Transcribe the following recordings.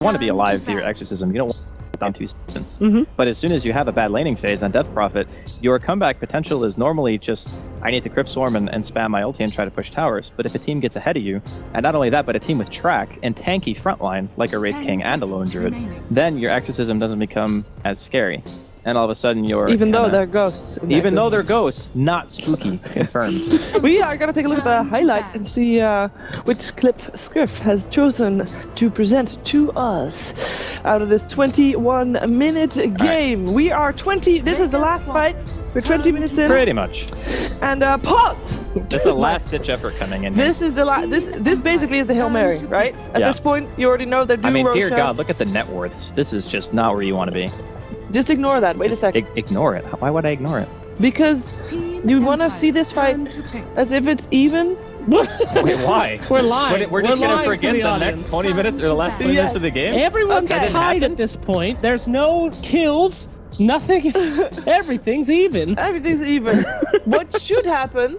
want to be alive for your exorcism. You don't want to down 2 seconds. But as soon as you have a bad laning phase on Death Prophet, your comeback potential is normally just, I need to Crypt Swarm and spam my ulti and try to push towers. But if a team gets ahead of you, and not only that, but a team with track and tanky frontline, like a Wraith King and a Lone Druid, then your exorcism doesn't become as scary. And all of a sudden you're even though they're ghosts. Even though they're ghosts, not spooky. Confirmed. We are gonna take a look at the highlight and see which clip Scriff has chosen to present to us out of this 21-minute game. Right. We are 20. This is the last fight. We're 20 minutes in. Pretty much. And pause. This is a last-ditch effort coming in here. This is the this basically is the Hail Mary, right? At this point, you already know they're doing. I mean, dear God, look at the net worths. This is just not where you want to be. Just ignore that. Wait a second. Ignore it. Why would I ignore it? Because you want to see this fight as if it's even. Wait, why? We're lying. We're just going to forget the next 20 minutes or the last 20 minutes of the game? Everyone's tied at this point. There's no kills. Nothing. Everything's even. Everything's even. What should happen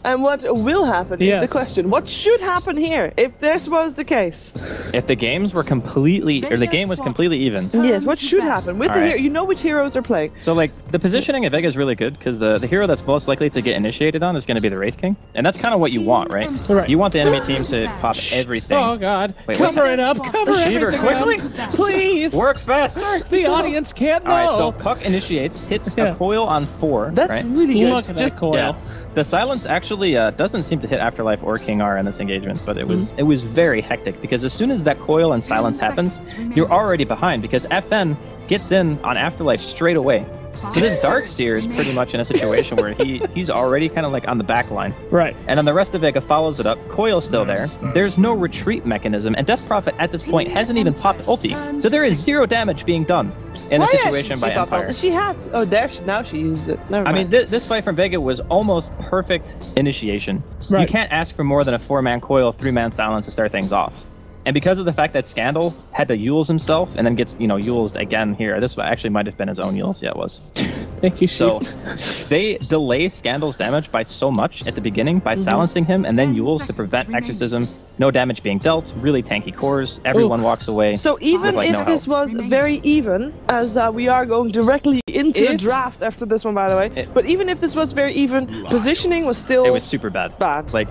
and what will happen is the question. What should happen here if this was the case? If the games were completely, or the game was completely even. Yes, what should happen with the hero? You know which heroes are playing. So like the positioning of Vega is really good because the hero that's most likely to get initiated on is going to be the Wraith King, and that's kind of what you want, right? Right. You want the enemy team to pop everything. Oh God! Wait, cover it up! Cover Cheater, quickly! Please! Work faster! The audience can't know. All right, so Puck initiates, hits a coil on 4. That's really good. Look at that coil. Yeah. The silence actually doesn't seem to hit Afterlife or King R in this engagement, but it was very hectic because as soon as that coil and silence happens, you're already behind because FN gets in on Afterlife straight away. So this Darkseer is pretty much in a situation where he's already kind of like on the back line. Right. And then the rest of Vega follows it up. Coil's still there. There's no retreat mechanism, and Death Prophet at this point hasn't even popped ulti. So there is 0 damage being done in a situation by Empire. She has. Oh, there. Now she used it. Never mind. I mean, this fight from Vega was almost perfect initiation. Right. You can't ask for more than a 4-man coil, 3-man silence to start things off. And because of the fact that Scandal had to Yules himself and then gets, Yulesed again here, this actually might have been his own Yules. Yeah, it was. Thank you, So they delay Scandal's damage by so much at the beginning by silencing him and then Yules to prevent Exorcism. No damage being dealt, really tanky cores, everyone walks away. So even if this was very even, as we are going directly into the draft after this one, by the way, but even if this was very even, positioning was still... It was super bad. Like...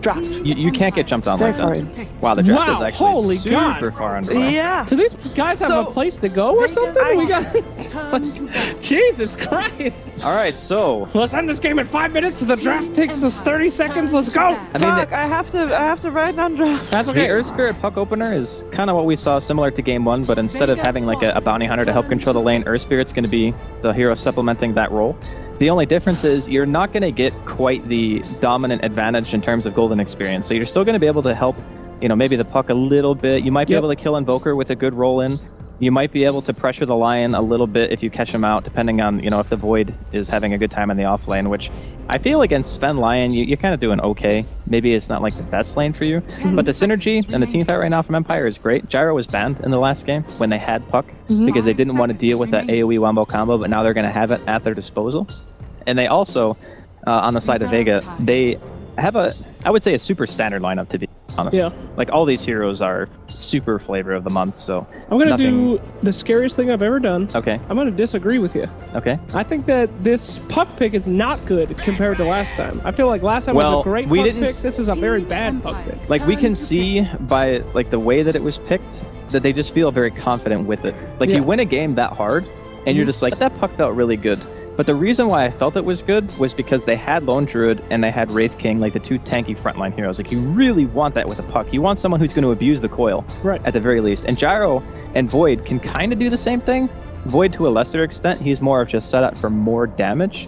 Draft. You can't get jumped on like that. Wow, the draft is actually super far underway. Yeah. Do these guys have a place to go or something? We got Jesus Christ. All right, so let's end this game in 5 minutes. The draft takes us 30 seconds. Let's go. I mean, I have to write down draft. That's okay. The Earth Spirit Puck opener is kind of what we saw similar to game 1, but instead of having like a bounty hunter to help control the lane, Earth Spirit's going to be the hero supplementing that role. The only difference is you're not going to get quite the dominant advantage in terms of golden experience. So you're still going to be able to help, maybe the Puck a little bit. You might be able to kill Invoker with a good roll in. You might be able to pressure the Lion a little bit if you catch him out, depending on, if the Void is having a good time in the off lane, which I feel against Sven Lion, you're kind of doing okay. Maybe it's not like the best lane for you, but the synergy and the team fight right now from Empire is great. Gyro was banned in the last game when they had Puck because they didn't want to deal with that AoE wombo combo, but now they're going to have it at their disposal. And they also, on the side of Vega, they have I would say a super standard lineup, to be honest. Yeah. Like all these heroes are super flavor of the month, so I'm going to do the scariest thing I've ever done. Okay. I'm going to disagree with you. Okay. I think that this Puck pick is not good compared to last time. I feel like last time was a great Puck pick. This is a very bad Puck pick. Like we can see by like the way that it was picked that they just feel very confident with it. Like you win a game that hard and you're just like, that Puck felt really good. But the reason why I felt it was good was because they had Lone Druid and they had Wraith King, like the 2 tanky frontline heroes. Like you really want that with a Puck. You want someone who's going to abuse the coil, at the very least. And Gyro and Void can kind of do the same thing. Void to a lesser extent, he's more of just set up for more damage.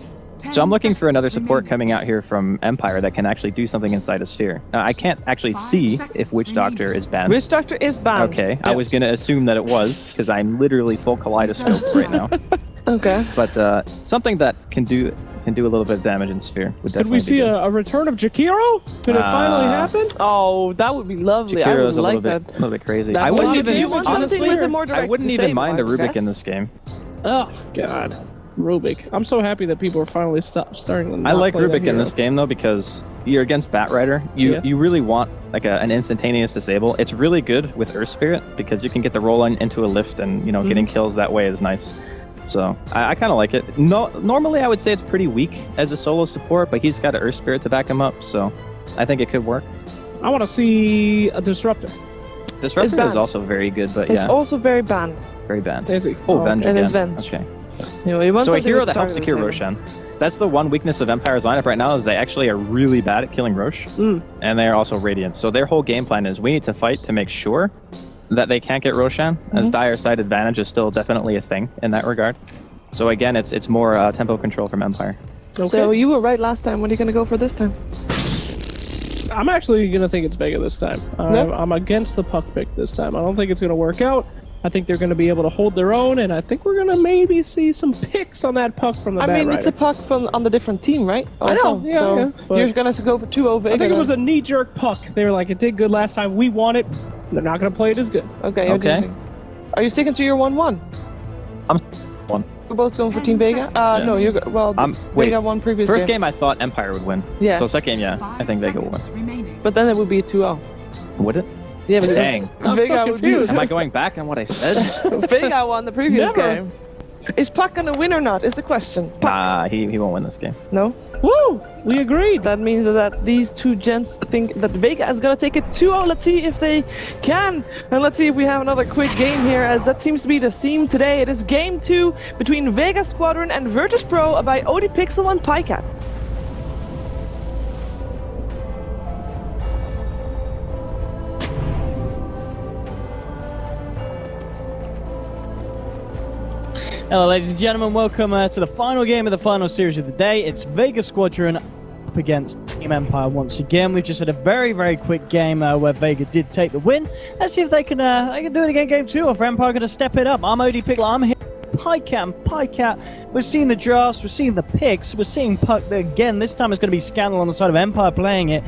So I'm looking for another support coming out here from Empire that can actually do something inside a sphere. Now, I can't actually see if Witch Doctor is banned. Witch Doctor is banned. Okay, yep. I was going to assume that it was, because I'm literally full kaleidoscope right now. Okay. But something that can do a little bit of damage in sphere would definitely Could we see a return of Jakiro? Could it finally happen? Oh, that would be lovely. Jakiro's I would like that. A little bit crazy. That's I wouldn't even, honestly, with a more I wouldn't even mind a Rubik in this game. Oh, God. Rubik. I'm so happy that people are finally starting to I like play Rubik in this game though because you're against Batrider. You really want like an instantaneous disable. It's really good with Earth Spirit because you can get the roll into a lift and getting kills that way is nice. So I kind of like it. No, normally I would say it's pretty weak as a solo support, but he's got an Earth Spirit to back him up, so I think it could work. I want to see a Disruptor. Disruptor is also very good, but it's also very banned. Very banned. Oh, Venge it again. is Venge. Okay. So a hero that helps secure Roshan. That's the one weakness of Empire's lineup right now is they actually are really bad at killing Rosh, and they are also Radiant. So their whole game plan is we need to fight to make sure that they can't get Roshan, as dire side advantage is still definitely a thing in that regard. So again, it's more tempo control from Empire. Okay. So you were right last time. What are you going to go for this time? I'm actually going to think it's Vega this time. I'm against the puck pick this time. I don't think it's going to work out. I think they're going to be able to hold their own, and I think we're going to maybe see some picks on that puck from the Batrider. It's a puck from on the different team, right? Also. I know, so you're going to go for 2-0 Vega. I think it was a knee-jerk puck. They were like, it did good last time. We want it. They're not going to play it as good. Okay. Are you sticking to your 1-1? I'm 1. We're both going for Team Vega? No, you're... Well, Vega won previous First game I thought Empire would win. Yeah. So second game, I think Vega will win. But then it would be a 2-0. Would it? Yeah, but dang. Vega would be... Am I going back on what I said? Vega won the previous game. Is Puck gonna win or not, is the question. Nah, he won't win this game. No? Woo! We agreed. That means that these two gents think that Vega is gonna take it 2-0. Let's see if they can. And let's see if we have another quick game here, as that seems to be the theme today. It is game 2 between Vega Squadron and Virtus Pro by ODPixel and PyCat. Hello ladies and gentlemen, welcome to the final game of the final series of the day. It's Vega Squadron up against Team Empire once again. We've just had a very quick game where Vega did take the win. Let's see if they can do it again game 2, or if Empire are going to step it up. I'm ODPixel, I'm here. PyCat. We're seeing the drafts, we're seeing the picks, we're seeing Puck again. This time it's going to be Scandal on the side of Empire playing it.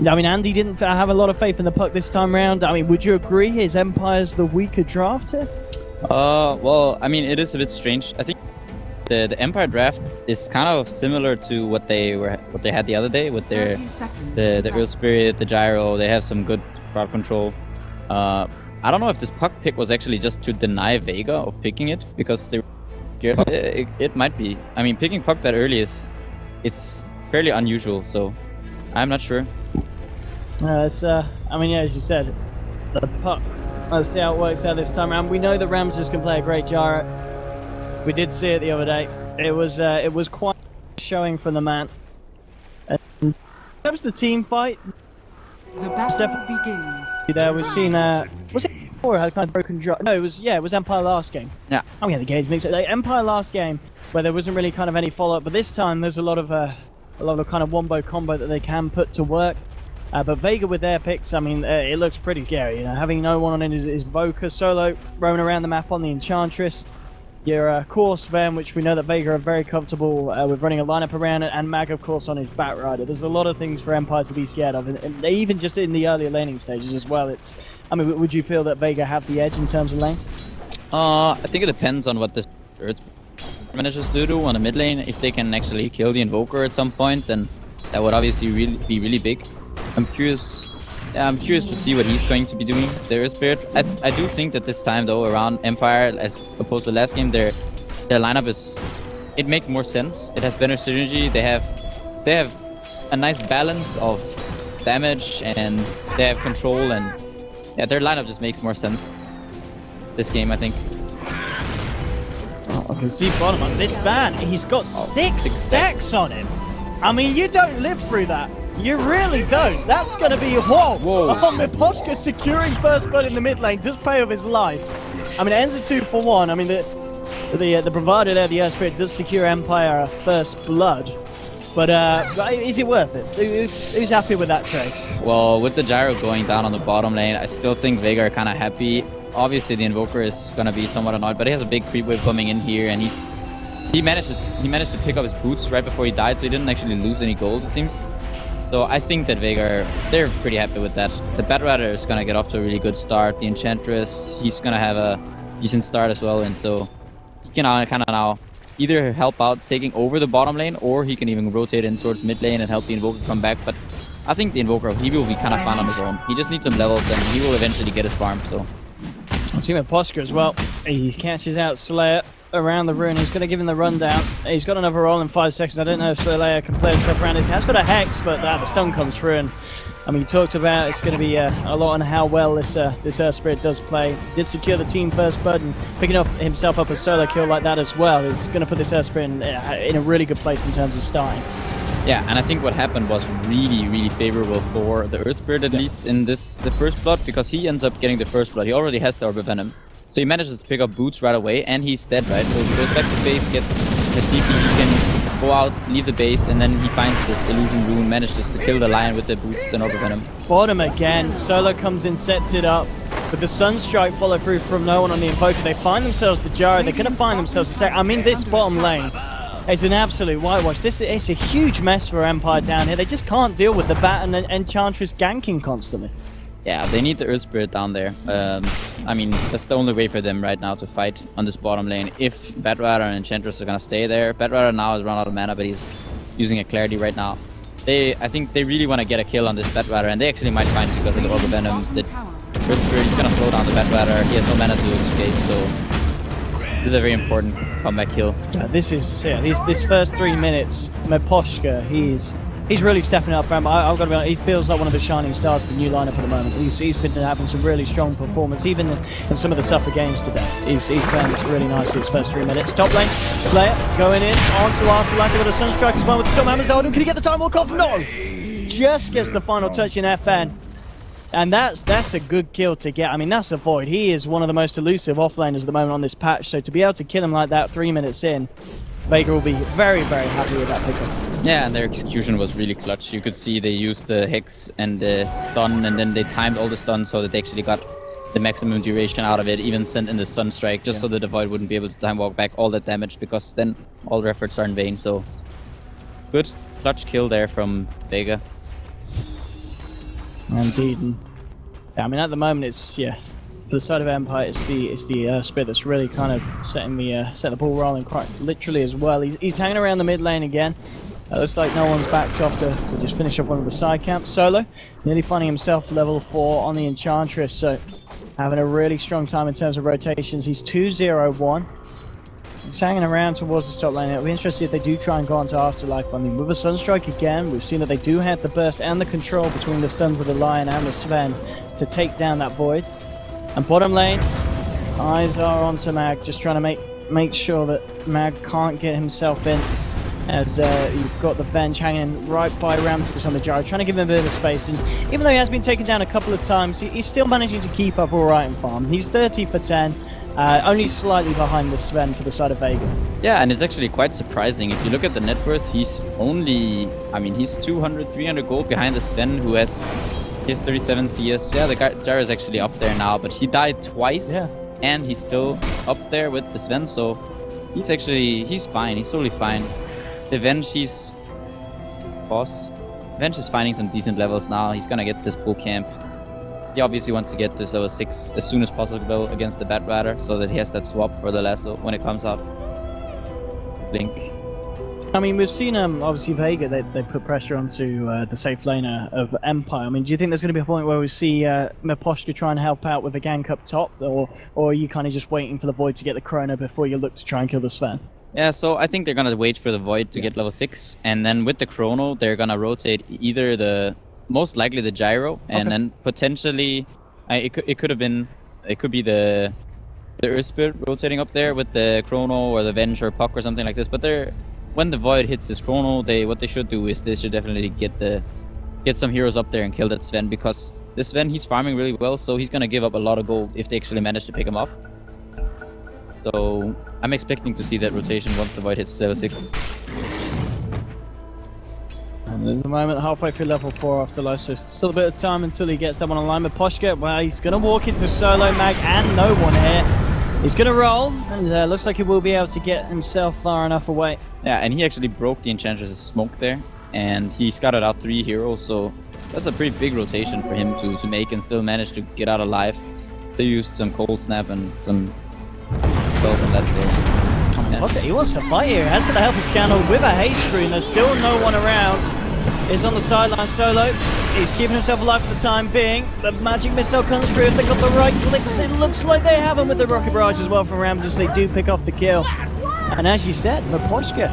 I mean, Andy didn't have a lot of faith in the Puck this time around. I mean, would you agree? Is Empire's the weaker draft here? Well, I mean, it is a bit strange. I think the Empire draft is kind of similar to what they had the other day with their the Earth Spirit, the Gyro. They have some good crowd control. I don't know if this Puck pick was actually just to deny Vega of picking it, because they it might be. I mean, picking Puck that early it's fairly unusual, so I'm not sure. I mean, yeah, as you said, the Puck. Let's see how it works out this time around. We know the Ramses can play a great gyro. We did see it the other day. It was quite showing from the man. And in terms of the team fight, the battle begins. There we've seen was it before had kind of broken drop? No, it was Empire last game. Yeah. I'm getting the games mixed up. Like, Empire last game where there wasn't really kind of any follow up, but this time there's a lot of kind of wombo combo that they can put to work. But Vega with their picks, I mean, it looks pretty scary. You know, having no one on it is Voka solo roaming around the map on the Enchantress. Your Core Sven, which we know that Vega are very comfortable with running a lineup around it, and Mag, of course, on his Batrider. There's a lot of things for Empire to be scared of, and even just in the earlier laning stages as well. I mean, would you feel that Vega have the edge in terms of lanes? I think it depends on what this Earth manages to do on the mid lane. If they can actually kill the Invoker at some point, then that would obviously be really big. I'm curious to see what he's going to be doing, the Earth Spirit. I do think that this time, though, around Empire, as opposed to last game, their lineup it makes more sense. It has better synergy. They have a nice balance of damage, and they have control, and yeah, their lineup just makes more sense this game, I think. Oh, I can see bottom on this man. He's got six stacks on him. I mean, you don't live through that. You really don't. That's going to be whoa. Oh, Miposhka securing first blood in the mid lane does pay off his life. I mean, it ends at 2-for-1. I mean, the provider there, the Earth Spirit, does secure Empire first blood. But is it worth it? Who's happy with that trade? Well, with the Gyro going down on the bottom lane, I still think Vega are kind of happy. Obviously, the Invoker is going to be somewhat annoyed, but he has a big creep wave coming in here, and he managed to pick up his boots right before he died, so he didn't actually lose any gold, it seems. So I think that Vega, they're pretty happy with that. The Batrider is going to get off to a really good start. The Enchantress, he's going to have a decent start as well. And so he can kind of now either help out taking over the bottom lane, or he can even rotate in towards mid lane and help the Invoker come back. But I think the Invoker, he will be kind of fine on his own. He just needs some levels and he will eventually get his farm, so. I see with Poshka as well. He catches out Slayer around the rune. He's going to give him the rundown. He's got another roll in 5 seconds. I don't know if Slayer can play himself around. He has got a Hex, but the stun comes through. And I mean, he talked about it's going to be a lot on how well this Earth Spirit does play. Did secure the team first blood, and picking up himself up a solo kill like that as well is going to put this Earth Spirit in a really good place in terms of starting. Yeah, and I think what happened was really, really favorable for the Earth Spirit, at least in the first blood, because he ends up getting the first blood. He already has the Orb of Venom. So he manages to pick up boots right away, and he's dead, right? So he goes back to base, gets the TP, he can go out, leave the base, and then he finds this illusion rune, manages to kill the lion with the boots and Orb of Venom. Bottom again, Solo comes in, sets it up. With the Sunstrike follow through from no one on the Invoker, they find themselves the gyro, they're going to find themselves a sec. I mean, this bottom lane is an absolute whitewash. It's a huge mess for Empire down here. They just can't deal with the Bat and Enchantress ganking constantly. Yeah, they need the Earth Spirit down there. I mean, that's the only way for them right now to fight on this bottom lane. If Batrider and Enchantress are gonna stay there, Batrider now has run out of mana, but he's using a Clarity right now. I think they really want to get a kill on this Batrider, and they actually might find it because of the Orb of Venom. The Earth Spirit is gonna slow down the Batrider. He has no mana to escape, so this is a very important comeback kill. Yeah, this first 3 minutes, Meposhka, he's really stepping up. I've got to be honest, he feels like one of the shining stars of the new lineup at the moment. He's been having some really strong performance, even in some of the tougher games today. He's playing this really nicely his first 3 minutes. Top lane, Slayer going in onto Afterlife. They've got a Sunstrike as well with Stormhammer's Golden. Can he get the time walk off? No! Just gets the final touch in FN. And that's a good kill to get. I mean, that's a Void. He is one of the most elusive offlaners at the moment on this patch. So to be able to kill him like that 3 minutes in, Vega will be very, very happy with that pickup. Yeah, and their execution was really clutch. You could see they used the Hex and the stun, and then they timed all the stuns so that they actually got the maximum duration out of it, even sent in the Sunstrike, just so that the Void wouldn't be able to time walk back all that damage, because then all their efforts are in vain. So, good clutch kill there from Vega. Indeed. Yeah, I mean, at the moment, it's, yeah, for the side of Empire, it's the Spirit that's really kind of setting the ball rolling quite literally as well. He's hanging around the mid lane again. Looks like no one's backed off to just finish up one of the side camps. Solo nearly finding himself level 4 on the Enchantress, so having a really strong time in terms of rotations. He's 2-0-1. He's hanging around towards the top lane. It'll be interesting if they do try and go onto Afterlife. I mean, with a Sunstrike again, we've seen that they do have the burst and the control between the stuns of the Lion and the Sven to take down that Void. And bottom lane, eyes are onto Mag, just trying to make sure that Mag can't get himself in. As you've got the bench hanging right by Ramses on the gyro, trying to give him a bit of space. And even though he has been taken down a couple of times, he's still managing to keep up alright in farm. He's 30 for 10, only slightly behind the Sven for the side of Vega. Yeah, and it's actually quite surprising. If you look at the net worth, he's only, I mean, he's 200, 300 gold behind the Sven, who has 37 CS. Yeah, the gyro is actually up there now, but he died twice, and he's still up there with the Sven, so he's fine. He's totally fine. The Venge, Venge is finding some decent levels now. He's gonna get this bull camp. He obviously wants to get to level 6 as soon as possible against the Batrider, so that he has that swap for the lasso when it comes out. Blink. I mean, we've seen obviously Vega, they put pressure onto the safe laner of Empire. I mean, do you think there's going to be a point where we see Meposhka try and help out with the gank up top, or are you kind of just waiting for the Void to get the Chrono before you look to try and kill the Sven? Yeah, so I think they're gonna wait for the Void to get level 6, and then with the Chrono, they're gonna rotate either most likely the gyro, and then potentially, it could be the Earth Spirit rotating up there with the Chrono or the Venge or Puck or something like this. But when the Void hits his Chrono, what they should do is they should definitely get some heroes up there and kill that Sven, because this Sven, he's farming really well, so he's gonna give up a lot of gold if they actually manage to pick him up. So I'm expecting to see that rotation once the Void hits level 6. And at the moment, halfway through level 4 Afterlife, so still a bit of time until he gets that one online with Poshka. Well, he's going to walk into solo Mag and no one here. He's going to roll, and looks like he will be able to get himself far enough away. Yeah, and he actually broke the Enchantress' smoke there, and he scouted out 3 heroes, so that's a pretty big rotation for him to make and still manage to get out alive. They used some Cold Snap and some spells on that stage. Okay, he wants to fight here. He has got the help of Scandal with a haste screen. There's still no one around. He's on the sideline solo. He's keeping himself alive for the time being. The magic missile comes through. If they got the right clicks, it looks like they have him with the rocket barrage as well from Ramses. They do pick off the kill. And as you said, Maposhka,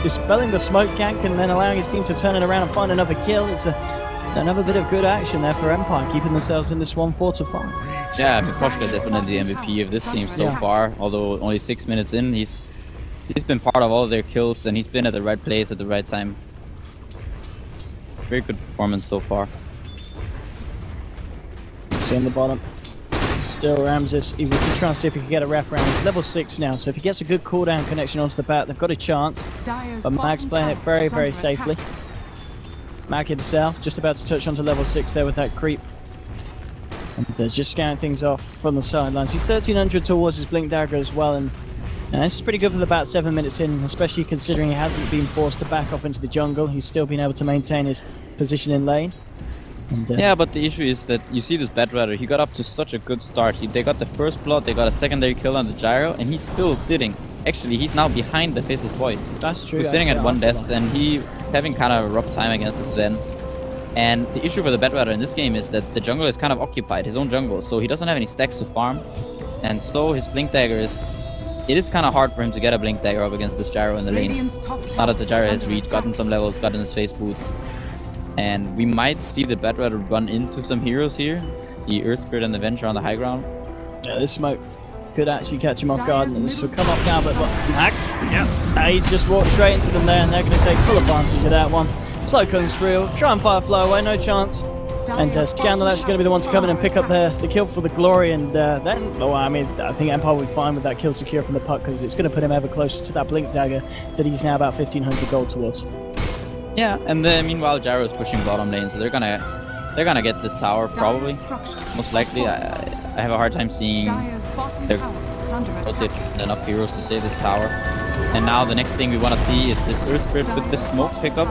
dispelling the smoke gank and then allowing his team to turn it around and find another kill. It's another bit of good action there for Empire, keeping themselves in this 1-4-5. Yeah, Maposhka is definitely the MVP of this team so far. Although only 6 minutes in, he's been part of all of their kills and he's been at the right place at the right time. Very good performance so far. See on the bottom. Still Ramses, he will try and see if he can get a wrap around. He's level 6 now, so if he gets a good cooldown connection onto the bat, they've got a chance. But Mag's playing it very, very safely. Mag himself, just about to touch onto level 6 there with that creep. And just scanning things off from the sidelines. He's 1300 towards his Blink Dagger as well, and this is pretty good for about 7 minutes in, especially considering he hasn't been forced to back off into the jungle. He's still been able to maintain his position in lane. And, yeah, but the issue is that you see this Batrider, he got up to such a good start. They got the first blood, they got a secondary kill on the gyro, and he's still sitting. Actually, he's now behind the Faceless Void. That's true. He's sitting at 1 death, and he's having kind of a rough time against the Sven. And the issue for the Batrider in this game is that the jungle is kind of occupied, his own jungle, so he doesn't have any stacks to farm. And so his Blink Dagger it is kind of hard for him to get a Blink Dagger up against this gyro in the lane. Now that the gyro has reached, gotten some levels, gotten his face boots. And we might see the Batrider run into some heroes here. The Earth Spirit and the Venture on the high ground. Yeah, this smoke could actually catch him off guard, and this will come off now, but he's just walked straight into them there, and they're going to take full advantage of that one. Slow comes through, try and fire flow away, no chance. And Scandal actually going to be the one to come in and pick up the kill for the glory, and then, well, I mean, I think Empire will be fine with that kill secure from the puck, because it's going to put him ever closer to that Blink Dagger that he's now about 1500 gold towards. Yeah, and meanwhile Gyro is pushing bottom lane, so they're gonna get this tower probably. Most likely, I have a hard time seeing enough heroes to save this tower. And now the next thing we want to see is this Earth Spirit with the smoke pickup.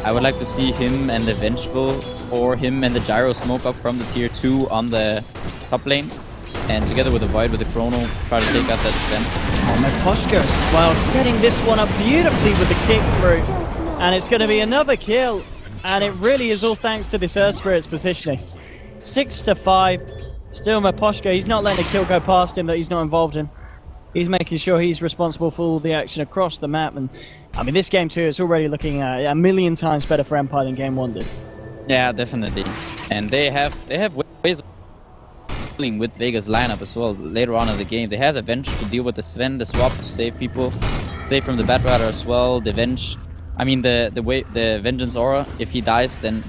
I would like to see him and the Vengeful, or him and the Gyro smoke up from the tier 2 on the top lane. And together with the Void, with the Chrono, try to take out that Sven. Oh, Maposhka, well, setting this one up beautifully with the kick through. And it's going to be another kill. And it really is all thanks to this Earth Spirit's positioning. 6-5. Still Maposhka, he's not letting a kill go past him that he's not involved in. He's making sure he's responsible for all the action across the map. And I mean, this game too is already looking a million times better for Empire than game 1 did. Yeah, definitely. And they have ways of dealing with Vega's lineup as well later on in the game. They have the Venge to deal with the Sven, the swap to save people, save from the Batrider as well. The Venge, I mean the Vengeance Aura, if he dies then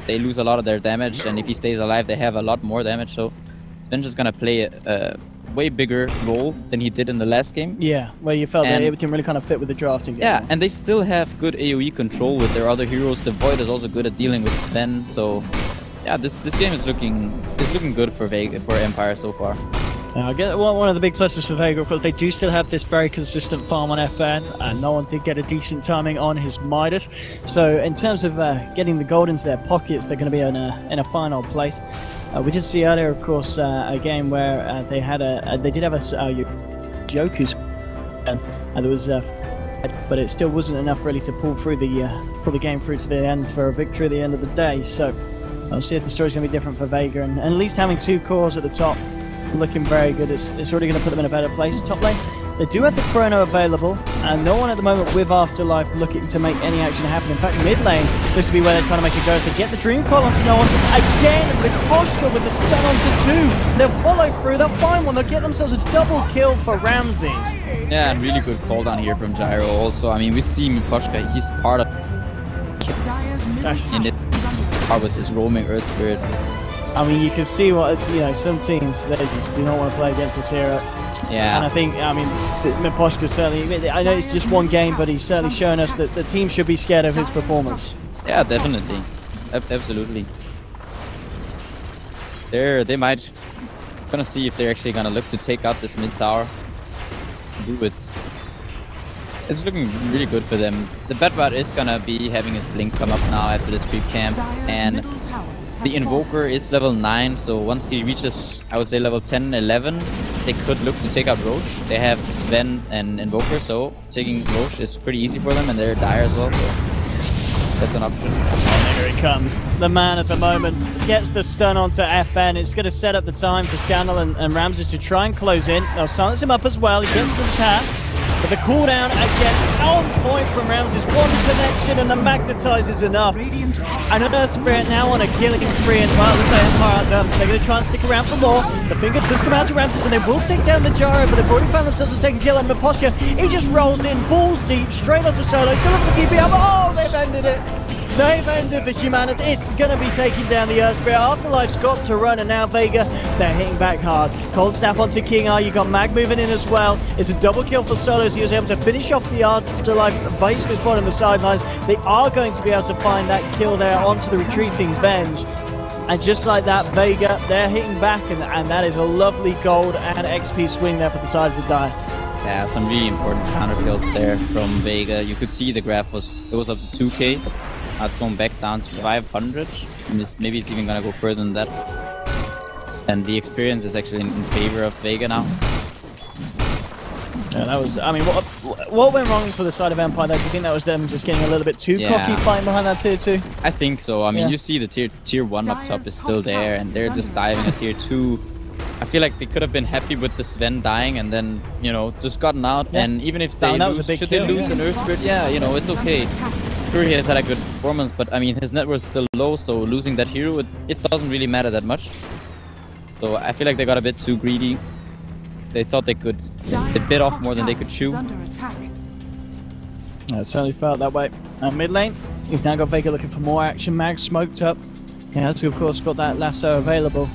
they lose a lot of their damage, and if he stays alive they have a lot more damage, so Venge is gonna play a way bigger role than he did in the last game. Yeah, where you felt that it didn't really kind of fit with the drafting game. Yeah, and they still have good AoE control with their other heroes. The Void is also good at dealing with Sven, so yeah, this game is looking good for Empire so far. I get one of the big pluses for Vega, but they do still have this very consistent farm on FN, and no one did get a decent timing on his Midas. So in terms of getting the gold into their pockets, they're going to be in a final place. We did see earlier, of course, a game where they did have a Yoku's, and there was, but it still wasn't enough really to pull the game through to the end for a victory at the end of the day. So I'll see if the story's going to be different for Vega, and at least having 2 cores at the top, looking very good. It's already going to put them in a better place. Top lane, they do have the Chrono available, and no one at the moment with Afterlife looking to make any action happen. In fact, mid lane looks to be where they're trying to make it go. If they get the Dream Coil onto no one, again with Koshka with the stun onto 2, they'll follow through, they'll find one, they'll get themselves a double kill for Ramses. Yeah, and really good cooldown here from Gyro also. I mean, we see Koshka, he's part of in it, part with his roaming Earth Spirit. I mean, you can see what, some teams, they just do not want to play against this hero. Yeah. And I think, Maposhka certainly, I know it's just one game, but he's certainly shown us that the team should be scared of his performance. Yeah, definitely. Absolutely. They might gonna see if they're actually gonna look to take out this mid tower. It's looking really good for them. The Batrider is gonna be having his blink come up now after this creep camp, and the Invoker is level 9, so once he reaches, I would say, level 10, 11, they could look to take out Roche. They have Sven and Invoker, so taking Roche is pretty easy for them, and they're dire as well, so that's an option. And here he comes. The man at the moment gets the stun onto FN. It's going to set up the time for Scandal and Ramses to try and close in. They'll silence him up as well. He gets to the tap. But the cooldown again on point from Ramses. One connection and the magnetize is enough. And Earth Spirit now on a killing spree, and well, looks like Empire are done. They're going to try and stick around for more. The finger just come out to Ramses and they will take down the Gyro, but they've already found themselves a second kill on Maposhka. He just rolls in, balls deep, straight onto Solo. He's going for the TP up. Oh, they've ended it. They've ended the humanity. It's going to be taking down the Earth Spirit. Afterlife's got to run, and now Vega, they're hitting back hard. Cold snap onto King R. You got Mag moving in as well. It's a double kill for Solo, so he was able to finish off the Afterlife base this point on the sidelines. They are going to be able to find that kill there onto the retreating Benj. And just like that, Vega, they're hitting back, and that is a lovely gold and XP swing there for the side of the die. Yeah, some really important counter kills there from Vega. You could see the graph goes up to 2k. Now it's going back down to 500. Maybe it's even gonna go further than that. And the experience is actually in favor of Vega now. Yeah, that was, I mean, what went wrong for the side of Empire though? Do you think that was them just getting a little bit too cocky fighting behind that tier 2? I think so. I mean, you see the tier 1 up top is still there, and they're just diving at tier 2. I feel like they could have been happy with the Sven dying and then, you know, just gotten out. Yeah. And even if they lose, should they lose an Earth Spirit? Yeah, you know, it's okay. Sure, he has had a good performance, but I mean, his net worth is still low, so losing that hero, it doesn't really matter that much. So I feel like they got a bit too greedy. They thought they bit off more than they could chew. It certainly felt that way. Mid lane, you've now got Vega looking for more action. Mag smoked up. He has, of course, got that lasso available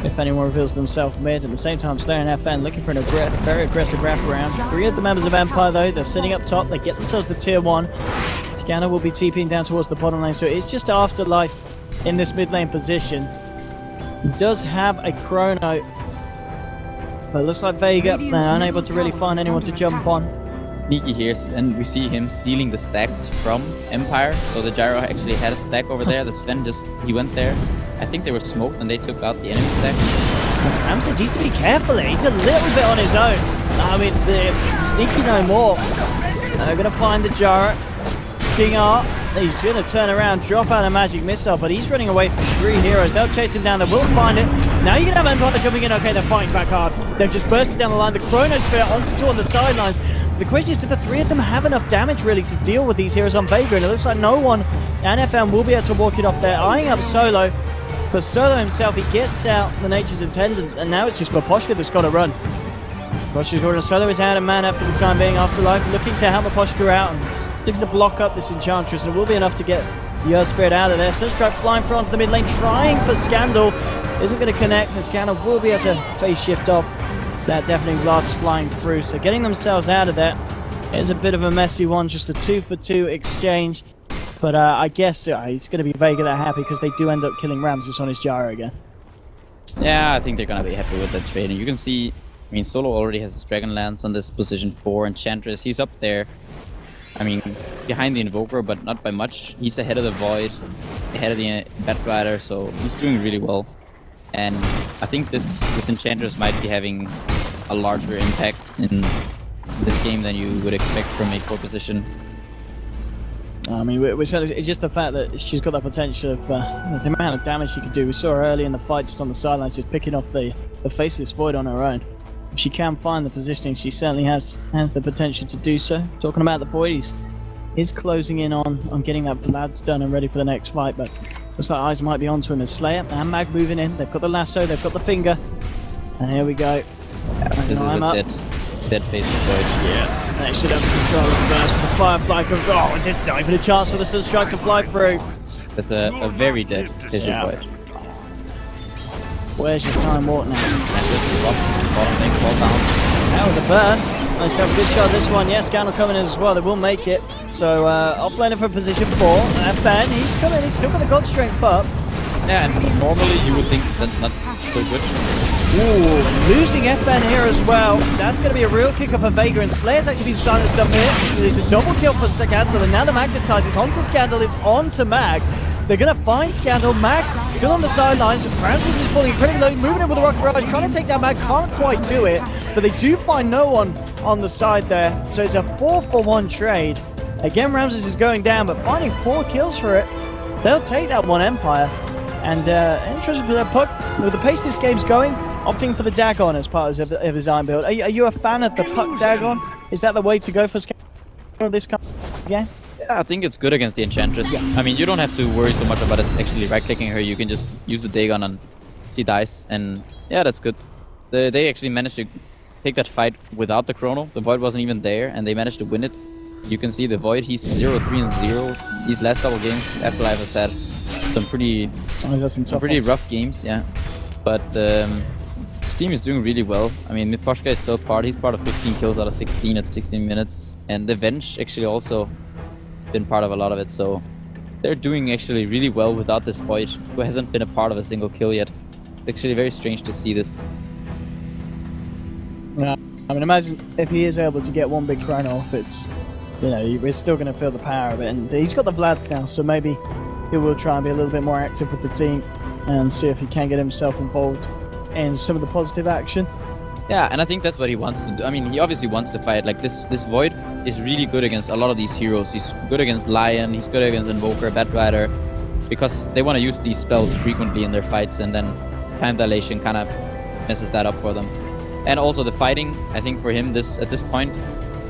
if anyone reveals themselves mid. At the same time, Slayer and FN looking for a very aggressive wraparound. 3 of the members of Empire, though, they're sitting up top. They get themselves the tier 1. Scanner will be TPing down towards the bottom lane, so it's just Afterlife in this mid lane position. He does have a chrono, but it looks like Vega, they're unable to really find anyone to jump on. Sneaky here, and we see him stealing the stacks from Empire. So the Gyro actually had a stack over there. The Sven he went there. I think they were smoked and they took out the enemy stacks. Ramses needs to be careful. He's a little bit on his own. I mean, Sneaky no more. They're going to find the Gyro. King R, he's going to turn around, drop out a magic missile, but he's running away from 3 heroes. They'll chase him down, they will find it. Now you can have Empire coming in. Okay, they're fighting back hard. They've just bursted down the line. The Chronosphere onto 2 on the sidelines. The question is, do the 3 of them have enough damage really to deal with these heroes on Vega? And it looks like no one, and FM will be able to walk it off there, eyeing up Solo. But Solo himself, he gets out the Nature's Attendant, and now it's just Maposhka that's got to run. Maposhka's got to Solo is out of mana for the time being. Afterlife looking to help Maposhka out and looking to block up this Enchantress, and it will be enough to get the Earth Spirit out of there. Sunstrike flying through onto the mid lane, trying for Scandal. Isn't going to connect, and Scandal will be able to phase shift off that Deafening Blast flying through. So getting themselves out of there is a bit of a messy one, just a 2-for-2 exchange. But I guess it's going to be Vega that happy because they do end up killing Ramses on his Gyro again. Yeah, I think they're going to be happy with that trade. And you can see, I mean, Solo already has his Dragonlance on this position 4. Enchantress, he's up there. I mean, behind the Invoker, but not by much. He's ahead of the Void, ahead of the Batrider, so he's doing really well. And I think this Enchantress might be having a larger impact in this game than you would expect from a 4 position. I mean, it's just the fact that she's got that potential of the amount of damage she could do. We saw her early in the fight just on the sidelines, just picking off the Faceless Void on her own. If she can find the positioning, she certainly has the potential to do so. Talking about the Void, he's closing in on getting that Vlad's done and ready for the next fight, but looks like eyes might be onto him as Slayer and Mag moving in. They've got the lasso, they've got the finger, and here we go. This is a dead Faceless Void. Yeah. They should have control of the burst. The Firefly comes. Oh, it's not even a chance for the Sunstrike to fly through. That's a very dead Faceless Void. Where's your time walk now? And this is bottom thing, fall down. Now with the burst. They should have a good shot this one. Yes, Scandal coming in as well. They will make it. So offlaner for position 4. FN, he's coming. He's still got the God Strength up. Yeah, and normally you would think that's not so good. Ooh, losing FN here as well. That's going to be a real kicker for Vega, and Slayer's actually been silenced up here. There's a double kill for Scandal, and now the Magnetize is onto Scandal, it's onto Mag. They're going to find Scandal. Mac still on the sidelines. Francis is falling pretty low, moving in with the rocket barrage, trying to take down Mac. Can't quite do it, but they do find no one on the side there. So it's a 4-for-1 trade. Again, Ramses is going down, but finding 4 kills for it. They'll take that one Empire. And interested with Puck, with the pace this game's going, opting for the Dagon as part of his iron build. Are you a fan of the Puck Dagon? Is that the way to go for this kind of game? Yeah, I think it's good against the Enchantress. Yeah. I mean, you don't have to worry so much about it actually right-clicking her. You can just use the Dagon and she dies, and yeah, that's good. They actually managed to take that fight without the Chrono. The Void wasn't even there, and they managed to win it. You can see the Void, he's 0-3-0. These last couple games, Afterlife has had some pretty rough games, yeah. But this team is doing really well. I mean, Miposhka is still part. He's part of 15 kills out of 16 at 16 minutes. And the Venge actually also been part of a lot of it. So they're doing actually really well without this Void, who hasn't been a part of a single kill yet. It's actually very strange to see this. Yeah, I mean, imagine if he is able to get one big Chrono off, it's, you know, we're still going to feel the power of it. And he's got the Vlads now, so maybe he will try and be a little bit more active with the team and see if he can get himself involved in some of the positive action. Yeah, and I think that's what he wants to do. I mean, he obviously wants to fight. Like, this Void is really good against a lot of these heroes. He's good against Lion, he's good against Invoker, Batrider, because they want to use these spells frequently in their fights, and then time dilation kind of messes that up for them. And also the fighting, I think for him, at this point,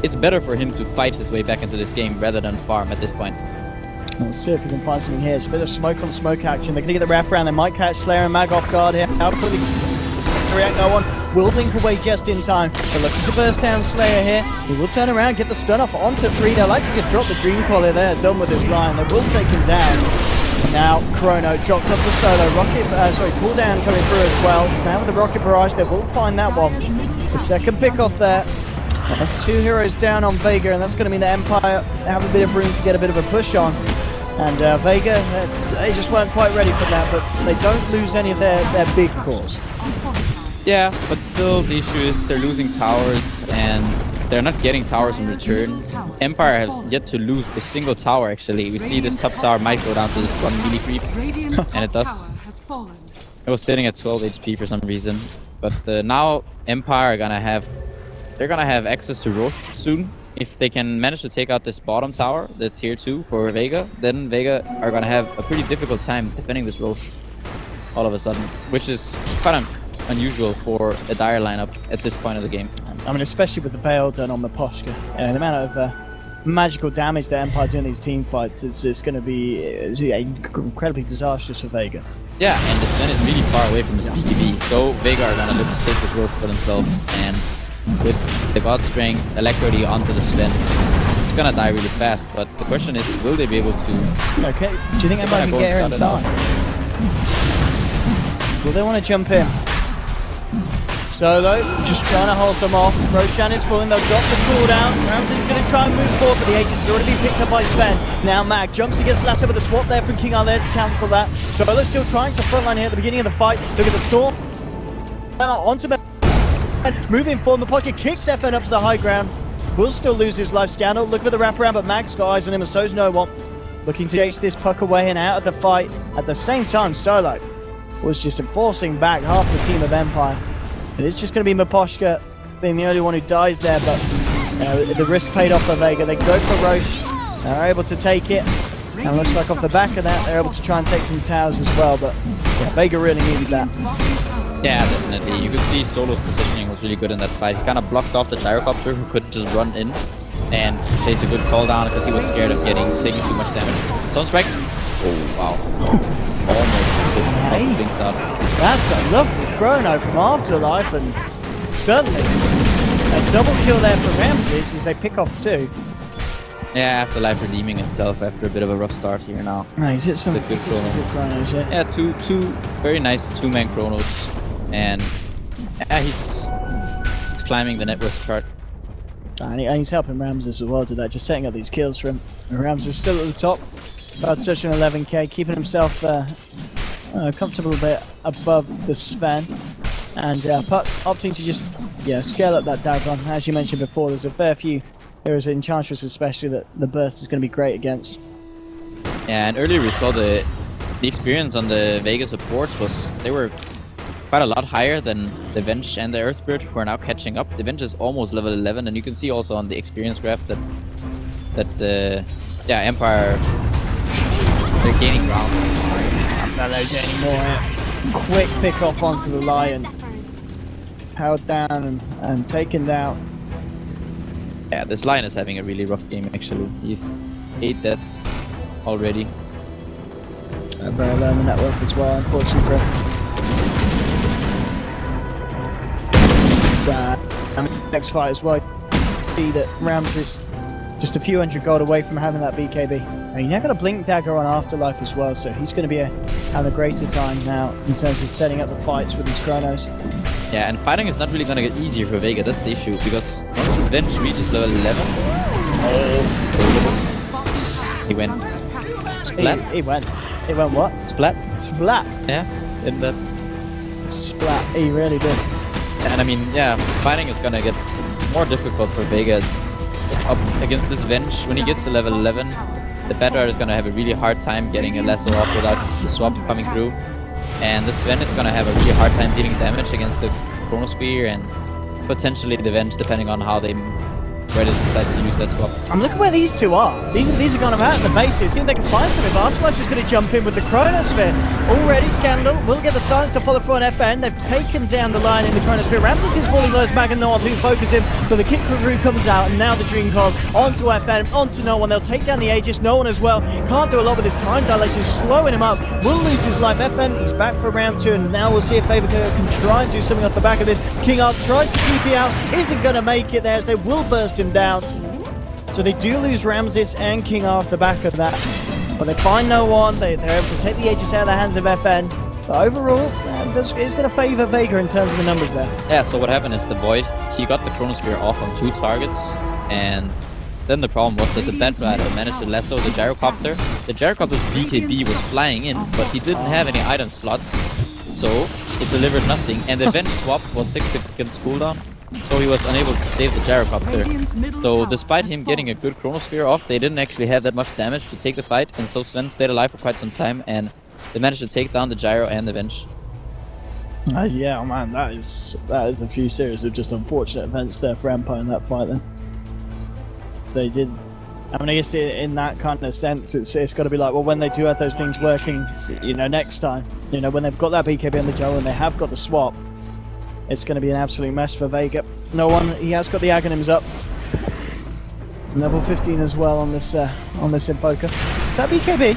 it's better for him to fight his way back into this game rather than farm at this point. Let's see if we can find something here. It's a bit of smoke on smoke action. They're going to get the wraparound. They might catch Slayer and Mag off guard here. How quickly react? No one will blink away just in time. They're looking to burst down Slayer here. He will turn around, get the stun off onto 3. They'll like to just drop the Dream Collar there. Done with his line. They will take him down. Now Chrono dropped onto Solo. Cooldown coming through as well. Now with the Rocket Barrage, they will find that one. The second pick off there. That's 2 heroes down on Vega, and that's going to mean the Empire have a bit of room to get a bit of a push on. And Vega, they just weren't quite ready for that, but they don't lose any of their big cores. Yeah, but still the issue is they're losing towers, and they're not getting towers in return. Empire has yet to lose a single tower, actually. We see this top tower might go down to this 1 melee creep, and it does. It was sitting at 12 HP for some reason. But now Empire are gonna have access to Roche soon. If they can manage to take out this bottom tower, the tier 2 for Vega, then Vega are gonna have a pretty difficult time defending this Roche all of a sudden, which is quite unusual for a dire lineup at this point of the game. I mean, especially with the Veil done on Miposhka. The amount of magical damage that Empire do in these team fights, it's going to be incredibly disastrous for Vega. Yeah, and the Sven is really far away from his BKB, so Vega are gonna look to take this Roche for themselves, and with the God Strength, Electrody onto the Sven, it's gonna die really fast, but the question is, will they be able to... Okay, do you think Empire can get her inside? Will they want to jump in? Solo, just trying to hold them off. Roshan is falling, they'll drop the cooldown. Ramses is going to try and move forward, but the Aegis has already been picked up by Sven. Now Mag jumps against Lasso with a swap there from King R there to cancel that. Solo still trying to frontline here at the beginning of the fight. Look at the Storm. Onto moving forward, the pocket kicks FN up to the high ground. Will still lose his life. Scandal, look for the wraparound, but Mag's got eyes on him, and so's no one. Looking to chase this puck away and out of the fight. At the same time, Solo was just enforcing back half the team of Empire. It's just going to be Miposhka being the only one who dies there, but the risk paid off for Vega. They go for Roche, they're able to take it, and looks like off the back of that they're able to try and take some towers as well, but yeah, Vega really needed that. Yeah, definitely. You could see Solo's positioning was really good in that fight. He kind of blocked off the Gyrocopter, who could just run in and place a good call down because he was scared of taking too much damage. Sunstrike. Oh, wow. Almost blinks out. That's a lovely chrono from Afterlife, and certainly a double kill there for Ramses as they pick off 2. Yeah, Afterlife redeeming itself after a bit of a rough start here now. No, he's hit some good chronos, yeah. Yeah, two very nice 2-man chronos, and yeah, he's climbing the net worth chart. And he's helping Ramses as well do that, just setting up these kills for him. And Ramses still at the top, about such an 11k, keeping himself comfortable a bit above the Sven. And opting to just scale up that Dagon. As you mentioned before, there's a fair few heroes in Enchantress especially that the burst is going to be great against. Yeah, and earlier we saw the the experience on the Vega supports was they were quite a lot higher than the Venge and the Earth Spirit, who are now catching up. The Venge is almost level 11, and you can see also on the experience graph that yeah, Empire, they're gaining ground. Now they're getting more quick pick off onto the Lion, held down and taken down. Yeah, this Lion is having a really rough game actually. He's 8 deaths already. Very low on the network as well, unfortunately for him. I mean, next fight as well, see that Rams is just a few hundred gold away from having that BKB. And you now got a Blink Dagger on Afterlife as well, so he's going to be having a greater time now in terms of setting up the fights with his Chronos. Yeah, and fighting is not really going to get easier for Vega, that's the issue, because once his Venge reaches level 11, he went splat. He went what? Splat? Splat. Yeah, in the splat. He really did. And I mean, yeah, fighting is gonna get more difficult for Vega up against this Venge. When he gets to level 11, the Bedrar is gonna have a really hard time getting a lasso off without the swap coming through. And this Sven is gonna have a really hard time dealing damage against the Chronosphere and potentially the Venge, depending on how they decide to use that swap. I'm looking where these two are. These are kind of out in the bases. See if they can find something. But Afterlife's just going to jump in with the Chronosphere. Already, Scandal will get the silence to follow through on FN. They've taken down the line in the Chronosphere. Ramses is falling low as Mag and no one who focus him. So the Kit Crew comes out, and now the Dream Cog onto FN, onto no one. They'll take down the Aegis. No one as well. Can't do a lot with his time dilation, slowing him up. Will lose his life. FN, he's back for round 2, and now we'll see if Vega can try and do something off the back of this. King Arc tries to TP out, isn't going to make it there as they will burst him down. So they do lose Ramses and King off the back of that, but they find no one. They're able to take the Aegis out of the hands of FN. But overall, it's going to favour Vega in terms of the numbers there. Yeah, so what happened is the Void, he got the Chronosphere off on 2 targets, and then the problem was that the Bedrar managed to lasso the Gyrocopter. The Gyrocopter's BKB was flying in, but he didn't have any item slots, so it delivered nothing, and the Venge swap was 6 seconds cooldown. So he was unable to save the Gyrocopter. So despite him getting a good Chronosphere off, they didn't actually have that much damage to take the fight, and so Sven stayed alive for quite some time, and they managed to take down the Gyro and the Venge. Yeah, man, that is a few series of just unfortunate events there for Empire in that fight. Then they did. I mean, I guess in that kind of sense, it's got to be like, well, when they do have those things working, you know, next time, you know, when they've got that BKB on the Gyro and they have got the swap, it's going to be an absolute mess for Vega. No one, he has got the Aghanims up. Level 15 as well on this Invoker. Is that BKB?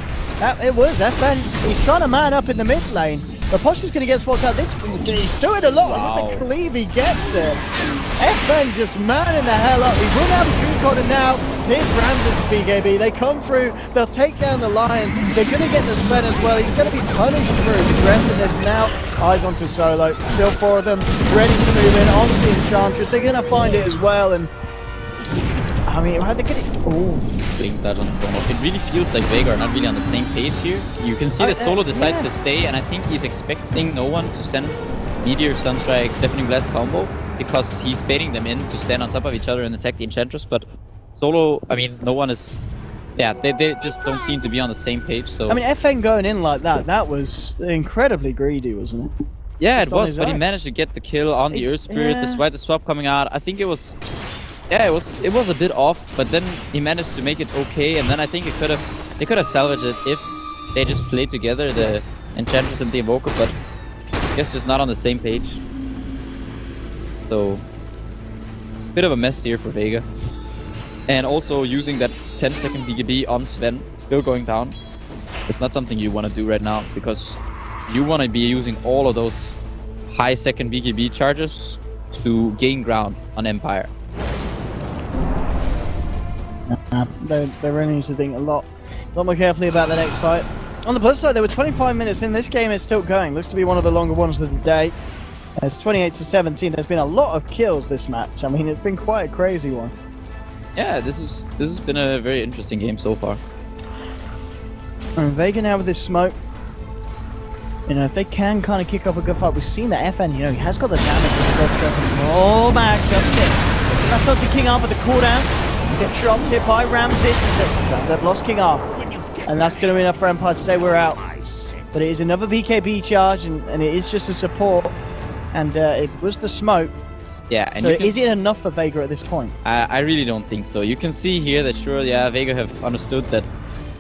It was, FN. He's trying to man up in the mid lane. But Posh is going to get swapped out this. He's doing a lot. Wow. With the cleave he gets it. FN just manning the hell up. He will have a Dream Cog, and now here's Ramses' BKB. They come through. They'll take down the Lion. They're going to get the Sven as well. He's going to be punished for his aggressiveness now. Eyes onto Solo. Still 4 of them ready to move in onto the Enchantress. They're going to find it as well. And I mean, how they get it? Oh. Blink that on the Chrono. It really feels like Vega are not really on the same page here. You can see that Solo decides to stay, and I think he's expecting no one to send Meteor, Sunstrike, Deafening Blast combo, because he's baiting them in to stand on top of each other and attack the Enchantress, but Solo, I mean, no one is... Yeah, they just don't seem to be on the same page, so... I mean, FN going in like that was incredibly greedy, wasn't it? Yeah, it was, but he managed to get the kill on the Earth Spirit, despite the swap coming out. I think it was... Yeah, it was a bit off, but then he managed to make it okay, and then I think they could have salvaged it if they just played together, the Enchantress and the Invoker, but I guess just not on the same page. So, bit of a mess here for Vega. And also using that 10-second BKB on Sven, still going down. It's not something you want to do right now, because you want to be using all of those high second BKB charges to gain ground on Empire. They really need to think a lot more carefully about the next fight. On the plus side, there were 25 minutes in this game. It's still going. Looks to be one of the longer ones of the day. It's 28-17. There's been a lot of kills this match. I mean, it's been quite a crazy one. Yeah, this has been a very interesting game so far. And Vega now with this smoke. You know, if they can kind of kick up a good fight, we've seen that FN, you know, he has got the damage. Oh, Mag jumps in. That's up to King Arthur, the cooldown. Get dropped here by Ramses. They've lost King Arthur. And that's going to be enough for Empire to say we're out. but it is another BKB charge, and it is just a support, and it was the smoke. Yeah, and so is it enough for Vega at this point? I really don't think so. You can see here that sure, yeah, Vega have understood that,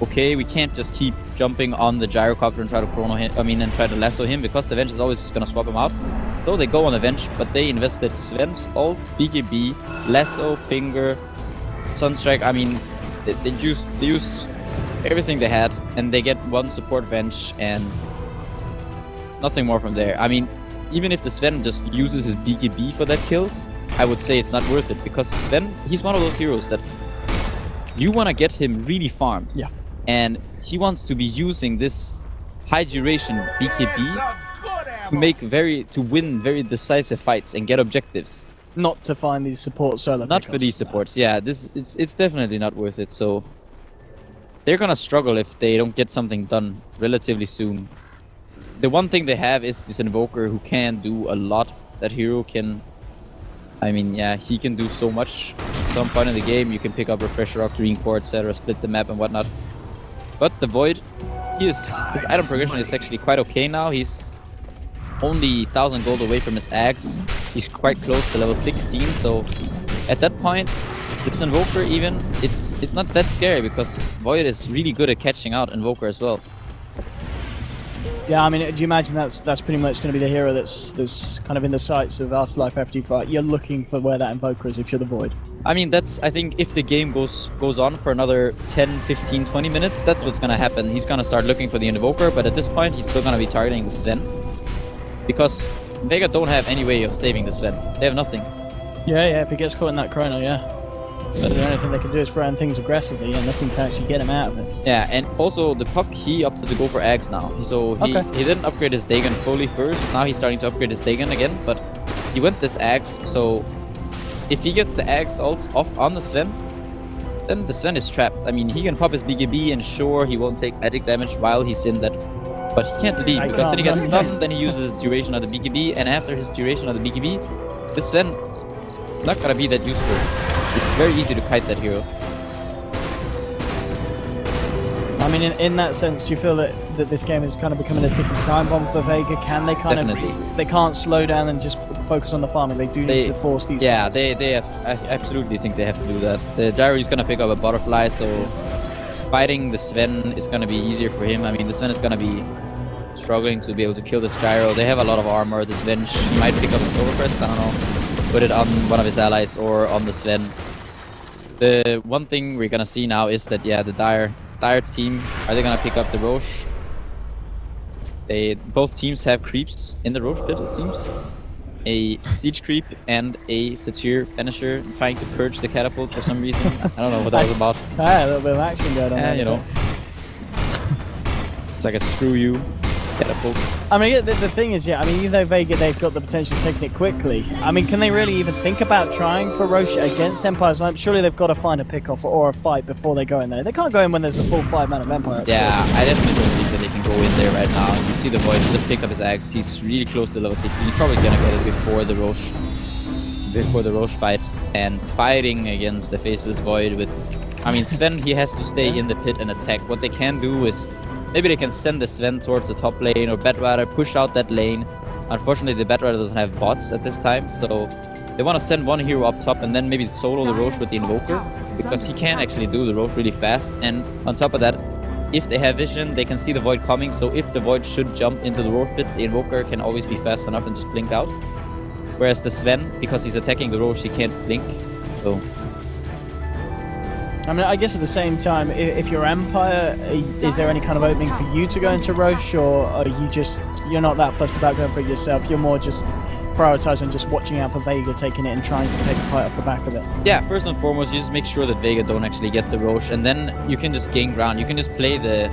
okay, we can't just keep jumping on the gyrocopter and try to chrono him, and try to lasso him, because the Venge is always just gonna swap him out. So they go on the Venge, but they invested Sven's ult, BKB, lasso, finger, Sunstrike. I mean, they used everything they had, and they get one support Venge and nothing more from there. I mean, even if the Sven just uses his BKB for that kill, I would say it's not worth it, because Sven, he's one of those heroes that you want to get him really farmed. Yeah. And he wants to be using this high duration BKB to win very decisive fights and get objectives. Not to find these support solo Not pickups. for these supports, yeah. It's definitely not worth it. So they're gonna struggle if they don't get something done relatively soon. The one thing they have is this Invoker who can do a lot. That hero can, I mean, yeah, he can do so much. At some point in the game, you can pick up Refresher Rock, Green Core, etc., split the map and whatnot. But the Void, his item progression is actually quite okay now. He's only 1000 gold away from his axe. He's quite close to level 16, so at that point, this Invoker even, it's not that scary, because Void is really good at catching out Invoker as well. Yeah, I mean, do you imagine that's pretty much going to be the hero that's kind of in the sights of Afterlife after you fight? You're looking for where that Invoker is if you're the Void. I mean, I think if the game goes on for another 10, 15, 20 minutes, that's what's going to happen. He's going to start looking for the Invoker, but at this point, he's still going to be targeting the Sven. Because Vega don't have any way of saving the Sven. They have nothing. Yeah, if he gets caught in that chrono, yeah. But the only thing they can do is throw in things aggressively and nothing to actually get him out of it. Yeah, and also the Puck, he opted to go for Axe now. So he didn't upgrade his Dagon fully first. Now he's starting to upgrade his Dagon again, but he went this Axe, so if he gets the Axe ult off on the Sven, then the Sven is trapped. I mean, he can pop his BKB and sure, he won't take magic damage while he's in that, but he can't leave, because then he gets stunned, then he uses duration of the BKB, and after his duration of the BKB, the Sven, it's not gonna be that useful. It's very easy to kite that hero. I mean, in that sense, do you feel that this game is kind of becoming a ticking time bomb for Vega? Can they kind of... They can't slow down and just focus on the farming. They do need to force these... Yeah, I absolutely think they have to do that. The Gyro is going to pick up a Butterfly, so fighting the Sven is going to be easier for him. I mean, the Sven is going to be struggling to be able to kill this Gyro. They have a lot of armor. This Venge, he might pick up a Solar Crest, I don't know. Put it on one of his allies or on the Sven. The one thing we're gonna see now is that, yeah, the Dire team, are they gonna pick up the Roche? Both teams have creeps in the Roche pit, it seems. A Siege creep and a Satyr finisher trying to purge the catapult for some reason. I don't know what that was about. A little bit of action going on. Yeah, you know. It's like a screw you catapult. I mean, the thing is, yeah, I mean, even though Vega, they've got the potential of taking it quickly, I mean, can they really even think about trying for Roche against Empire's Lamp? Surely they've got to find a pick-off or a fight before they go in there. They can't go in when there's a full 5-man of Empire. Yeah, I definitely don't think that they can go in there right now. You see the Void just pick up his axe. He's really close to level 16. He's probably gonna get it before the Roche fight. And fighting against the Faceless Void with... I mean, Sven, he has to stay in the pit and attack. What they can do is... Maybe they can send the Sven towards the top lane, or Batrider push out that lane. Unfortunately, the Batrider doesn't have bots at this time, so they want to send one hero up top and then maybe solo the Roche with the Invoker, because he can actually do the Roche really fast. And on top of that, if they have vision, they can see the Void coming, so if the Void should jump into the Roche pit, the Invoker can always be fast enough and just blink out. Whereas the Sven, because he's attacking the Roche, he can't blink, so... I mean, I guess at the same time, if you're Empire, is there any kind of opening for you to go into Roche, or are you're not that fussed about going for it yourself? You're more just prioritizing just watching out for Vega taking it and trying to take a fight off the back of it? Yeah, first and foremost, you just make sure that Vega don't actually get the Roche, and then you can just gain ground. You can just play the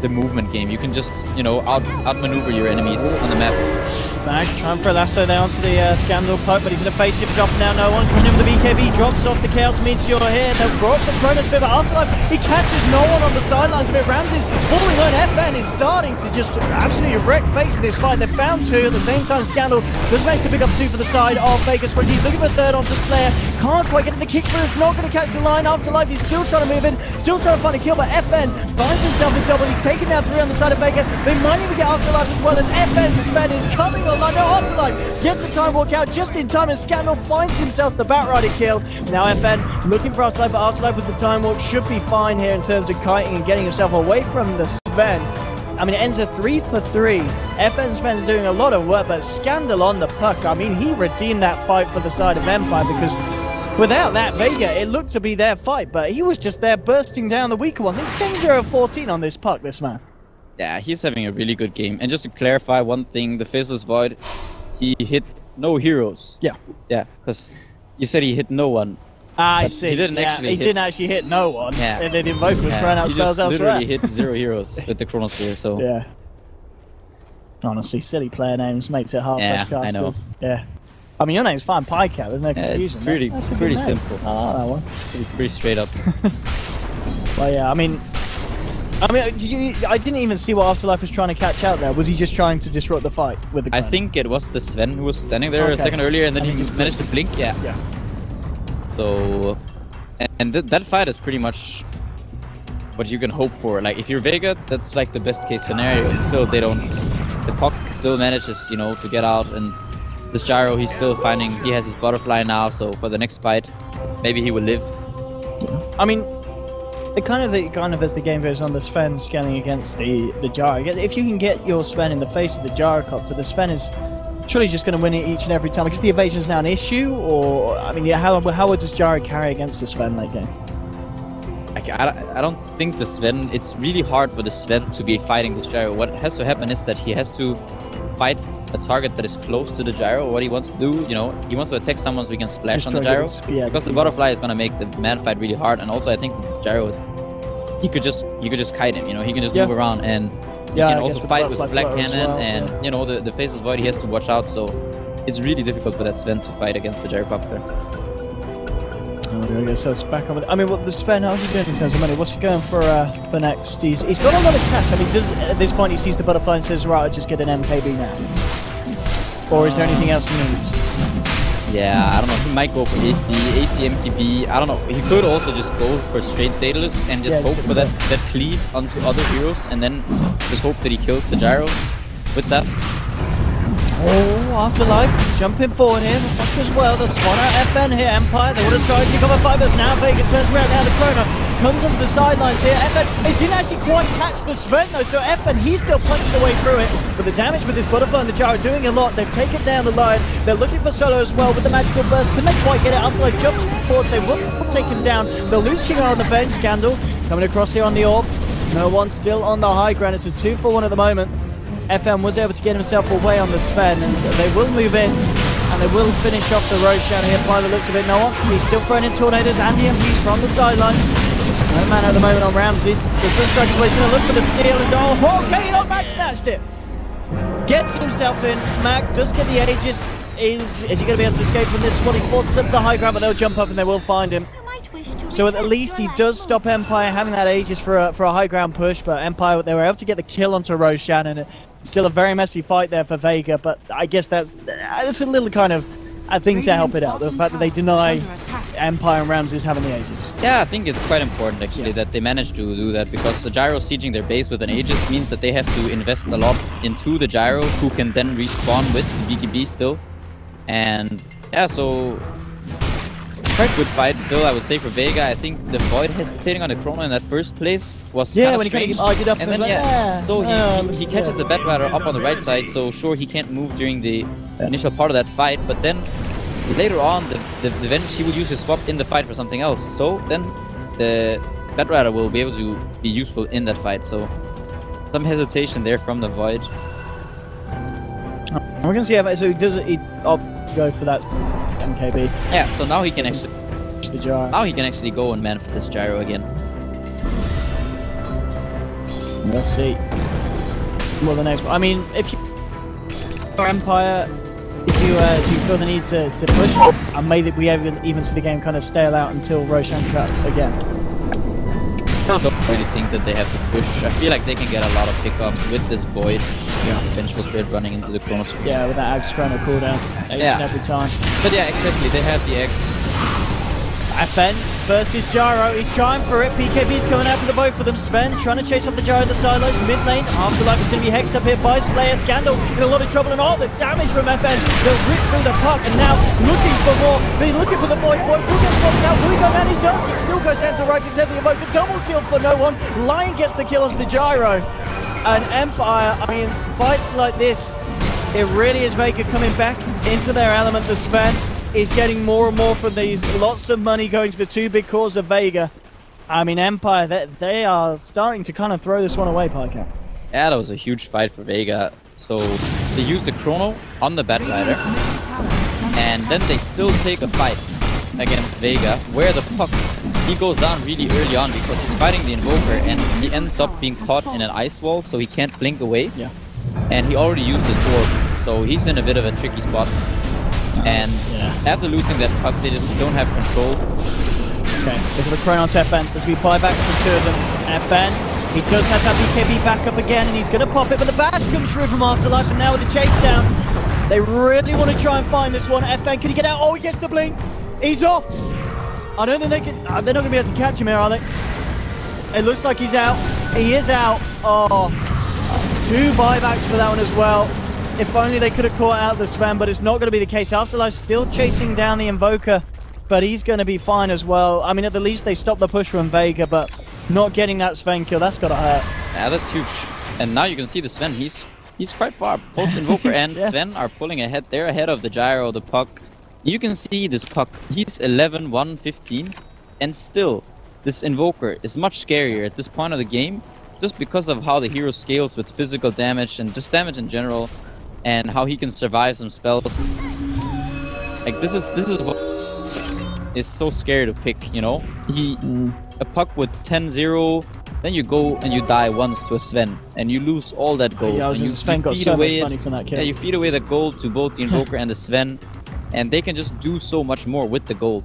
movement game. You can just, you know, outmaneuver your enemies on the map. Back, trying for a lasso there onto the Scandal Puck, but he's going to face shift drop now. No one coming in with the BKB, drops off the Chaos Meteor here. They'll brought the Chronos Bit, but Afterlife, he catches no one on the sidelines of it. Ramsey's falling on FN is starting to just absolutely wreck face in this fight. They've found two at the same time. Scandal does manage to pick up two for the side of Vega Squadron. He's looking for a third onto Slayer. Can't quite get the kick through. It's not going to catch the line. Afterlife, he's still trying to move in. Still trying to find a kill, but FN finds himself in double. He's taken down 3 on the side of Vega. They might even get Afterlife as well, and FN's Sven is coming online. No, Afterlife gets the time walk out just in time, and Scandal finds himself the Batrider kill. Now FN looking for Afterlife, but Afterlife with the time walk should be fine here in terms of kiting and getting himself away from the Sven. I mean, it ends a 3 for 3. FN Sven is doing a lot of work, but Scandal on the puck. I mean, he redeemed that fight for the side of Empire, because without that Vega, it looked to be their fight, but he was just there bursting down the weaker ones. He's 10-0-14 on this puck, this man. Yeah, he's having a really good game. And just to clarify one thing, the Faceless Void, he hit no heroes. Yeah. Yeah, because you said he hit no one. I see. He didn't actually hit no one. Yeah. And then the Invoker was throwing out spells elsewhere. He literally hit 0 heroes with the Chronosphere, so... Yeah. Honestly, silly player names makes it hard for us I know. Yeah. I mean, your name's fine, Pycat, there's no confusion. It's pretty simple. I like that one. Pretty straight up. Well, yeah, I mean, I didn't even see what Afterlife was trying to catch out there. Was he just trying to disrupt the fight with the gun? I think it was the Sven who was standing there a second earlier, and then he just managed to blink. Yeah. So, and that fight is pretty much what you can hope for. Like, if you're Vega, that's like the best case scenario. And still, the puck still manages, you know, to get out, and this Gyro, he's still finding, he has his butterfly now, so for the next fight, maybe he will live. I mean, it kind of as the game goes on, the Sven scanning against the Gyro. If you can get your Sven in the face of the Gyrocopter, the Sven is surely just going to win it each and every time. Because the evasion is now an issue, or I mean, how does Gyro carry against the Sven late game? I don't think the Sven, it's really hard for the Sven to be fighting this Gyro. What has to happen is that he has to fight a target that is close to the Gyro. What he wants to do, you know, he wants to attack someone so he can splash on the Gyro. Because the butterfly is going to make the man fight really hard. And also I think the Gyro, you could just kite him, you know, he can just move around, and he can also fight with the Black Cannon, and you know, the Faceless Void, he has to watch out, so it's really difficult for that Sven to fight against the Gyrocopter. I guess that's back on. I mean, what the Sven? How's he doing in terms of money? What's he going for next? He's got a lot of cash. I mean, at this point he sees the butterfly and says, "Right, I'll just get an MKB now." Or is there anything else he needs? Yeah, I don't know. He might go for AC MKB. I don't know. He could also just go for straight Daedalus and just hope for that cleave onto other heroes, and then just hope that he kills the Gyro with that. Oh, Afterlife jumping forward here, the fuck as well. The spawn out FN here, Empire. They would have started to cover fibers. Now Vega turns around, now the Chrono comes onto the sidelines here. FN, they didn't actually quite catch the Sven though, so FN, he's still punching the way through it. But the damage with this butterfly and the Gyro doing a lot. They've taken down the line. They're looking for Solo as well with the magical burst. Can they quite get it? Afterlife jumps forward. They will take him down. They'll lose King on the bench. Scandal coming across here on the orb. No one still on the high ground. It's a 2-for-1 at the moment. FN was able to get himself away on the Sven, and they will move in, and they will finish off the Roshan here by the looks of it. No one, he's still throwing in tornadoes and the MPs from the sideline. No man at the moment on Ramses. The Sunstrike is going to look for the steal, and okay, Mac snatched it. Gets himself in. Mac does get the Aegis. Is he going to be able to escape from this one? He forces up the high ground, but they'll jump up and they will find him. So at least he does stop Empire having that Aegis for a high ground push, but Empire, they were able to get the kill onto Roshan, and it's still a very messy fight there for Vega, but I guess that's a little kind of a thing to help it out, the fact that they deny Empire and Ramses having the Aegis. Yeah, I think it's quite important actually that they managed to do that, because the Gyro sieging their base with an Aegis means that they have to invest a lot into the Gyro, who can then respawn with the BKB still. And yeah, so quite good fight still, I would say, for Vega. I think the Void hesitating on the Chrono in that first place was kind of strange. Argued up and then so he catches the Batrider up on the right side, so sure, he can't move during the initial part of that fight, but then later on the Venge, he will use his swap in the fight for something else, so then the Batrider will be able to be useful in that fight. So some hesitation there from the Void. We're gonna see how, so he go for that MKB. Yeah, so now he can actually go and man for this Gyro again. Let's see. Well, the next one. I mean, if you for Empire, do you feel the need to push, and maybe we even see the game kind of stale out until Roshan's out again? I don't really think that they have to push. I feel like they can get a lot of pickups with this Void. Yeah, Vengeful Spirit running into the Chrono Spirit. Yeah, with that Axe Chrono cooldown every time. But yeah, exactly. They have the X. FN versus Gyro. He's trying for it. BKB's coming out for the both of them. Sven trying to chase off the Gyro at the sidelines. Mid lane. Afterlife is going to be hexed up here by Slayer. Scandal in a lot of trouble, and all the damage from FN. They'll rip through the puck, and now looking for more. They're looking for the boy. Will get swapped out. Will he go down? He does. He still goes down to the right. Except the Evoker. Double kill for no one. Lion gets the kill onto the Gyro. And Empire, I mean, fights like this, it really is Vega coming back into their element. The Sven is getting more and more from these. Lots of money going to the two big cores of Vega. I mean, Empire, they are starting to kind of throw this one away, Parker. Yeah, that was a huge fight for Vega. So they used the Chrono on the Batrider, and then they still take a fight against Vega, where the puck, he goes down really early on because he's fighting the Invoker, and he ends up being caught in an ice wall, so he can't blink away. Yeah. And he already used his orb, so he's in a bit of a tricky spot. And after losing that puck, they just don't have control. Okay, look at the Chrono to FN. There's going to be buyback from two of them. FN, he does have that BKB back up again, and he's going to pop it, but the bash comes through from Afterlife, and now with the chase down, they really want to try and find this one. FN, can he get out? Oh, he gets the blink. He's off. I don't think they can. They're not going to be able to catch him here, are they? It looks like he's out. He is out. Oh, two buybacks for that one as well. If only they could have caught out the Sven, but it's not going to be the case. Afterlife still chasing down the Invoker, but he's going to be fine as well. I mean, at the least they stopped the push from Vega, but not getting that Sven kill, that's got to hurt. Yeah, that's huge. And now you can see the Sven, he's quite far. Both Invoker and Sven are pulling ahead. They're ahead of the Gyro, the puck. You can see this puck, he's 11-1-15, and still, this Invoker is much scarier at this point of the game, just because of how the hero scales with physical damage and just damage in general, and how he can survive some spells. Like, this is what is so scary to pick, you know? A puck with 10-0, then you go and you die once to a Sven, and you lose all that gold. Yeah, and Sven got so much money from that kill. Yeah, you feed away the gold to both the Invoker and the Sven, and they can just do so much more with the gold.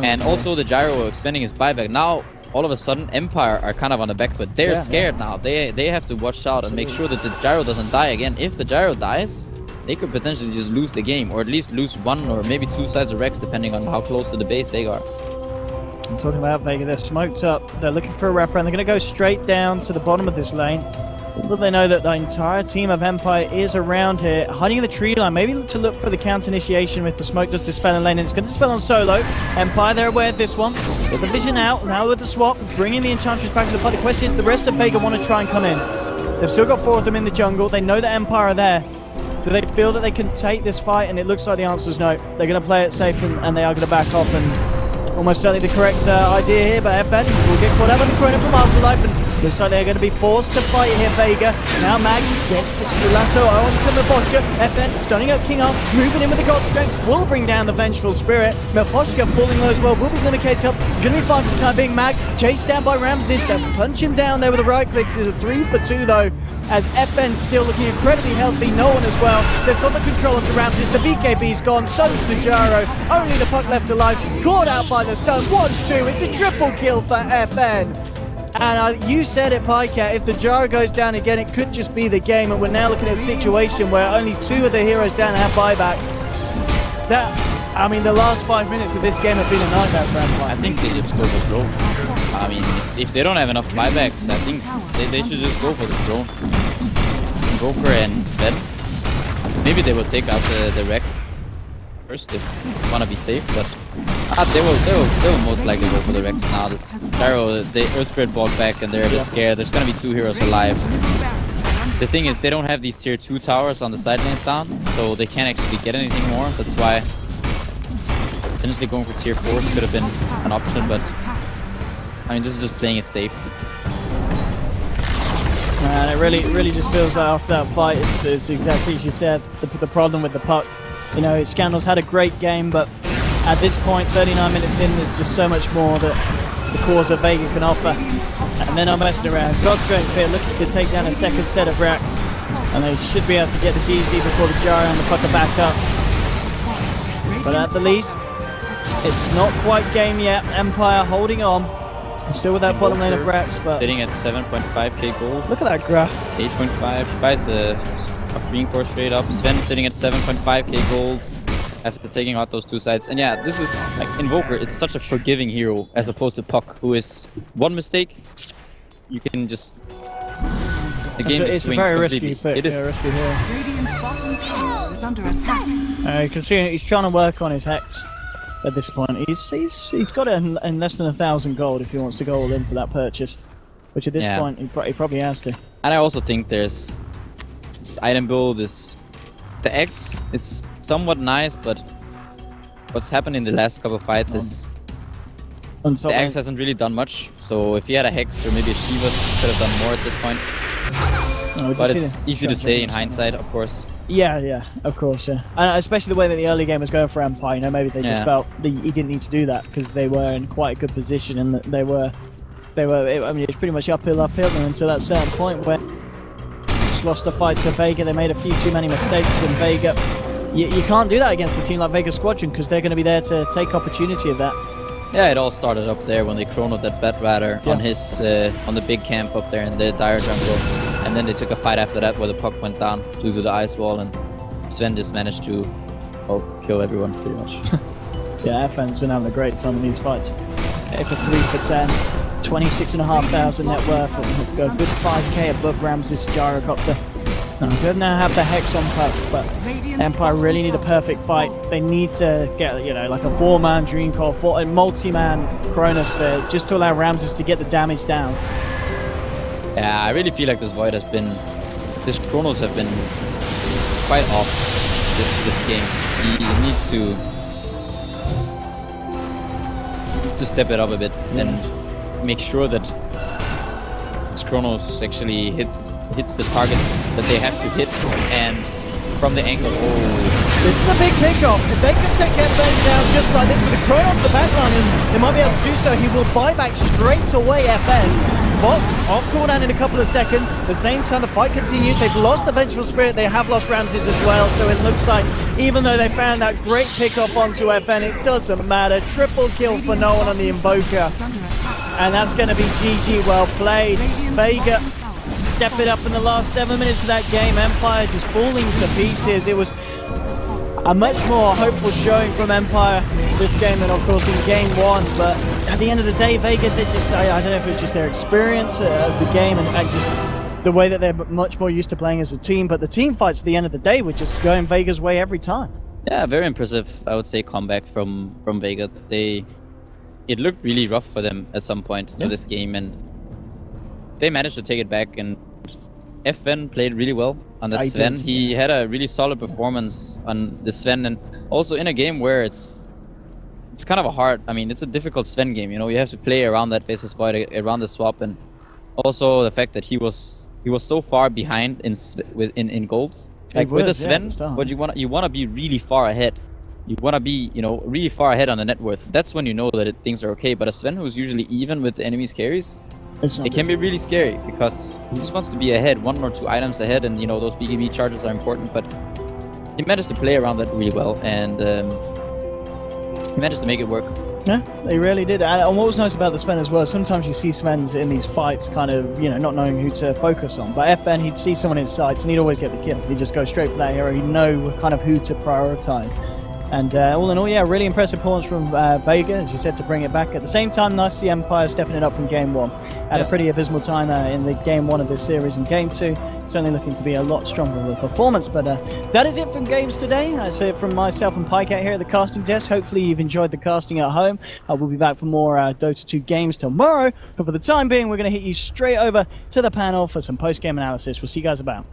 And also the Gyro expending his buyback. Now, all of a sudden, Empire are kind of on the back foot. They're scared now. They have to watch out and make sure that the Gyro doesn't die again. If the Gyro dies, they could potentially just lose the game, or at least lose one or maybe two sides of Rex, depending on how close to the base they are. I'm talking about Vega. They're smoked up. They're looking for a wraparound. They're going to go straight down to the bottom of this lane. Little they know that the entire team of Empire is around here, hiding in the tree line. Maybe look to look for the counter initiation if the smoke does dispel in lane, and it's going to dispel on solo. Empire, they're aware of this one. With the vision out, now with the swap, bringing the Enchantress back to the party. The question is, the rest of Vega want to try and come in. They've still got 4 of them in the jungle. They know that Empire are there. Do they feel that they can take this fight? And it looks like the answer is no. They're going to play it safe, and they are going to back off. And almost certainly the correct idea here, but FN will get caught out on the Chrono from Afterlife, and looks like they're going to be forced to fight here, Vega. Now Mag gets to lasso on to Mephoshka. FN stunning up King Arm, moving in with the God Strength, will bring down the Vengeful Spirit. Mephoshka pulling low as well, will be limited up. He's going to be fine for the time being. Mag chased down by Ramses, to punch him down there with the right clicks. Is a 3 for 2 though, as FN still looking incredibly healthy. No one as well. They've got the control of the Ramses. The BKB's gone, so is the Gyro. Only the puck left alive, caught out by the stun. 1-2, it's a triple kill for FN. And you said it, Pycat, if the Gyro goes down again, it could just be the game, and we're now looking at a situation where only 2 of the heroes down have buyback. I mean, the last 5 minutes of this game have been a nightmare for Empire. I think they just go for drone. I mean, if they don't have enough buybacks, I think they should just go for the drone. Invoker and Sven. Maybe they will take out the wreck first if they want to be safe, but they will most likely go for the Rex now. This Gyro, the Earth Spirit bought back, and they're a bit scared. There's gonna be 2 heroes alive. The thing is, they don't have these tier 2 towers on the side lanes down, so they can't actually get anything more. That's why potentially going for tier 4s could have been an option, but I mean, this is just playing it safe. And it really just feels like after that fight, it's exactly as you said, the problem with the puck. You know, Scandal's had a great game, but at this point, 39 minutes in, there's just so much more that the cores of Vega can offer. And they're not messing around. God Strength here looking to take down a second set of racks. And they should be able to get this easily before the Gyro and the puck are back up. But at the least, it's not quite game yet. Empire holding on. Still with that bottom lane of racks, but sitting at 7.5k gold. Look at that graph. 8.5. Buys a green core straight up. Sven sitting at 7.5k gold. after taking out those two sides. And yeah, this is like Invoker. It's such a forgiving hero as opposed to Puck, who is one mistake, you can just the game just swings very completely. Risky pick. It is. Yeah, risky here. Radiant's bottom tower is under attack. You can see he's trying to work on his hex at this point. He's got it in less than 1,000 gold if he wants to go all in for that purchase, which at this point he probably has to. And I also think there's this item build, the X. It's somewhat nice, but what's happened in the last couple of fights is the X hasn't really done much. So if he had a Hex or maybe a Shivas, could have done more at this point. But it's easy to say in hindsight, of course. Yeah, of course, yeah. And especially the way that the early game was going for Empire, you know, maybe they just felt that he didn't need to do that because they were in quite a good position and that they were, I mean, it's pretty much uphill, and until that certain point where just lost the fight to Vega. They made a few too many mistakes, and Vega, you can't do that against a team like Vega Squadron because they're going to be there to take opportunity of that. Yeah, it all started up there when they chronoed that Batrider on his on the big camp up there in the dire jungle, and then they took a fight after that where the puck went down due to the ice wall, and Sven just managed to kill everyone pretty much. Yeah, FN's been having a great time in these fights. 8 for 3 for 10, 26,500 net worth, a good 5k above Ramses' gyrocopter. Good now have the Hex on Puck, but Empire really need a perfect fight. They need to get, you know, like a 4-man Dream Core, a multi-man Chronosphere, just to allow Ramses to get the damage down. Yeah, I really feel like this Void has been, his Chronos have been quite off this game. He needs to step it up a bit and make sure that his Chronos actually hits the target that they have to hit, and from the angle, this is a big kickoff. If they can take FN down just like this with the Chronos, the backliners, they might be able to do so. He will buy back straight away FN. Bots off cooldown in a couple of seconds. At the same time, the fight continues. They've lost the Vengeful Spirit. They have lost Ramses as well. So it looks like even though they found that great pickoff onto FN, it doesn't matter. Triple kill for no one on the Invoker. And that's going to be GG, well played. Vega step it up in the last 7 minutes of that game. Empire just falling to pieces. It was a much more hopeful showing from Empire this game than, of course, in game 1. But at the end of the day, Vega, they just, I don't know if it was just their experience of the game and just the way that they're much more used to playing as a team. But the team fights at the end of the day were just going Vega's way every time. Yeah, very impressive, I would say, comeback from Vega. It looked really rough for them at some point to this game, and they managed to take it back, and FN played really well on that Sven. He had a really solid performance on the Sven, and also in a game where it's kind of a hard, I mean, it's a difficult Sven game, you know, you have to play around that basis point, around the swap, and also the fact that he was so far behind in gold. Like with the Sven, but you want to be really far ahead. You want to be, you know, really far ahead on the net worth. That's when you know that things are okay. But a Sven who's usually even with the enemy's carries, it can be really scary because he just wants to be ahead, 1 or 2 items ahead, and you know those BKB charges are important. But he managed to play around that really well, and he managed to make it work. Yeah, they really did. And what was nice about the Sven as well, sometimes you see Svens in these fights kind of, you know, not knowing who to focus on. But FN, he'd see someone in sights and he'd always get the kill. He'd just go straight for that hero. He'd know kind of who to prioritize. And all in all, yeah, really impressive performance from Vega, as you said, to bring it back. At the same time, nice to see Empire stepping it up from game 1. Had a pretty abysmal time in the game 1 of this series, and game 2 certainly looking to be a lot stronger of a performance. But that is it from games today. I say it from myself and Pycat here at the casting desk. Hopefully you've enjoyed the casting at home. We'll be back for more Dota 2 games tomorrow. But for the time being, we're going to hit you straight over to the panel for some post-game analysis. We'll see you guys about.